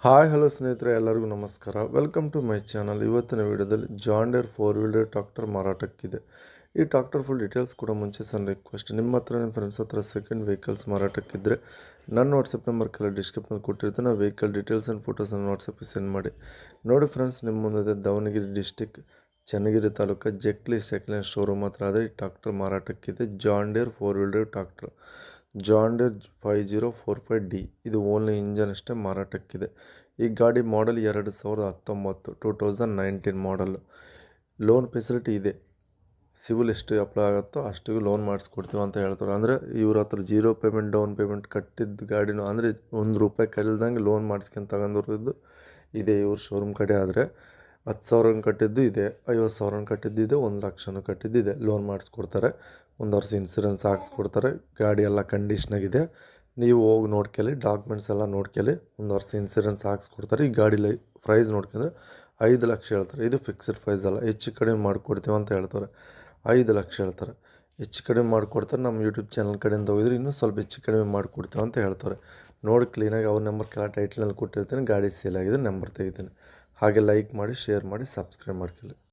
Hi hello ಸ್ನೇಹಿತರೆ, ಎಲ್ಲರಿಗೂ ನಮಸ್ಕಾರ. Welcome to my channel. ಇವತ್ತಿನ ವಿಡಿಯೋದಲ್ಲಿ ಜಾನ್ ಡೇರ್ 4 ವೀಲರ್ ಟ್ರಾಕ್ಟರ್ ಮಾರಾಟಕ್ಕಿದೆ. ಈ ಟ್ರಾಕ್ಟರ್ ಫುಲ್ ಡೀಟೇಲ್ಸ್ ಕೂಡ ಮುಂಚೆ ಸಣ್ಣ ರಿಕ್ವೆಸ್ಟ್, ನಿಮ್ಮ ಹತ್ರ ನಿಮ್ಮ ಫ್ರೆಂಡ್ಸ್ ಹತ್ರ ಸೆಕೆಂಡ್ ವೆಹಿಕಲ್ಸ್ ಮಾರಾಟಕ್ಕಿದ್ದರೆ ನನ್ನ ವಾಟ್ಸಪ್ ನಂಬರ್ ಕೆಲ ಡಿಸ್ಕ್ರಿಪ್ಷನ್ ಕೊಟ್ಟಿರ್ತೀನಿ. ವೆಹಿಕಲ್ ಡೀಟೇಲ್ಸ್ ಆ್ಯಂಡ್ ಫೋಟೋಸನ್ನು ವಾಟ್ಸಪ್ಗೆ ಸೆಂಡ್ ಮಾಡಿ. ನೋಡಿ ಫ್ರೆಂಡ್ಸ್, ನಿಮ್ಮ ಮುಂದೆ ದಾವಣಗೆರೆ ಡಿಸ್ಟಿಕ್ ಚನ್ನಗಿರಿ ತಾಲೂಕು ಜಕ್ಲಿ ಸೆಕೆಂಡ್ ಹ್ಯಾಂಡ್ ಶೋರೂಮ್ ಹತ್ರ ಆದರೆ ಈ ಟ್ರಾಕ್ಟರ್ ಮಾರಾಟಕ್ಕಿದೆ. John Deere 4 wheeler tractor John Deere 5045D. ಇದು ಓನ್ಲಿ ಇಂಜನ್ ಅಷ್ಟೇ ಮಾರಾಟಕ್ಕಿದೆ. ಈ ಗಾಡಿ ಮಾಡಲ್ 2019 2019 ಮಾಡಲ್. ಲೋನ್ ಫೆಸಿಲಿಟಿ ಇದೆ. ಸಿವಿಲ್ ಎಷ್ಟು ಅಪ್ಲೈ ಆಗುತ್ತೋ ಅಷ್ಟಿಗೂ ಲೋನ್ ಮಾಡಿಸ್ಕೊಡ್ತೀವಿ ಅಂತ ಹೇಳ್ತಾರೆ. ಅಂದರೆ ಇವ್ರ ಹತ್ರ 0 ಪೇಮೆಂಟ್ ಡೌನ್ ಪೇಮೆಂಟ್ ಕಟ್ಟಿದ್ದು ಗಾಡಿನೂ, ಅಂದರೆ ₹1 ಕಟ್ಟಿಲ್ದಂಗೆ ಲೋನ್ ಮಾಡಿಸ್ಕೊಂಡು ತಗೊಂಡಿರೋದು ಇದೆ ಇವ್ರ ಶೋರೂಮ್ ಕಡೆ. ಆದರೆ 10,000 ಕಟ್ಟಿದ್ದು ಇದೆ, 50,000 ಕಟ್ಟಿದ್ದು ಇದೆ, 1,00,000 ಕಟ್ಟಿದ್ದು ಇದೆ. ಲೋನ್ ಮಾಡಿಸ್ಕೊಡ್ತಾರೆ, 1 ವರ್ಷ ಇನ್ಸೂರೆನ್ಸ್ ಹಾಕ್ಸ್ಕೊಡ್ತಾರೆ. ಗಾಡಿ ಎಲ್ಲ ಕಂಡೀಷ್ನಾಗಿದೆ. ನೀವು ಹೋಗಿ ನೋಡ್ಕೊಳ್ಳಿ, ಡಾಕ್ಯುಮೆಂಟ್ಸ್ ಎಲ್ಲ ನೋಡ್ಕೊಳ್ಳಿ. 1 ವರ್ಷ ಇನ್ಸೂರೆನ್ಸ್ ಹಾಕ್ಸ್ಕೊಡ್ತಾರೆ. ಈ ಗಾಡಿ ಪ್ರೈಸ್ ನೋಡ್ಕೊಂಡ್ರೆ 5 ಲಕ್ಷ ಹೇಳ್ತಾರೆ. ಇದು ಫಿಕ್ಸ್ಡ್ ಪ್ರೈಸ್ ಅಲ್ಲ, ಹೆಚ್ಚು ಕಡಿಮೆ ಮಾಡಿಕೊಡ್ತೀವಿ ಅಂತ ಹೇಳ್ತಾರೆ. 5 ಲಕ್ಷ ಹೇಳ್ತಾರೆ, ಹೆಚ್ಚು ಕಡಿಮೆ ಮಾಡಿಕೊಡ್ತಾರೆ. ನಮ್ಮ ಯೂಟ್ಯೂಬ್ ಚಾನಲ್ ಕಡೆಯಿಂದ ಹೋಗಿದ್ರೆ ಇನ್ನೂ ಸ್ವಲ್ಪ ಹೆಚ್ಚು ಕಡಿಮೆ ಮಾಡಿಕೊಡ್ತೀವಿ ಅಂತ ಹೇಳ್ತಾರೆ. ನೋಡಿ ಕ್ಲೀನಾಗಿ ಅವ್ರ ನಂಬರ್ ಕೆಲ ಟೈಟ್ಲಲ್ಲಿ ಕೊಟ್ಟಿರ್ತೀನಿ. ಗಾಡಿ ಸೇಲ್ ಆಗಿದೆ, ನಂಬರ್ ತೆಗಿತೀನಿ. ಹಾಗೆ ಲೈಕ್ ಮಾಡಿ, ಶೇರ್ ಮಾಡಿ, ಸಬ್ಸ್ಕ್ರೈಬ್ ಮಾಡ್ಕೊಳ್ಳಿ.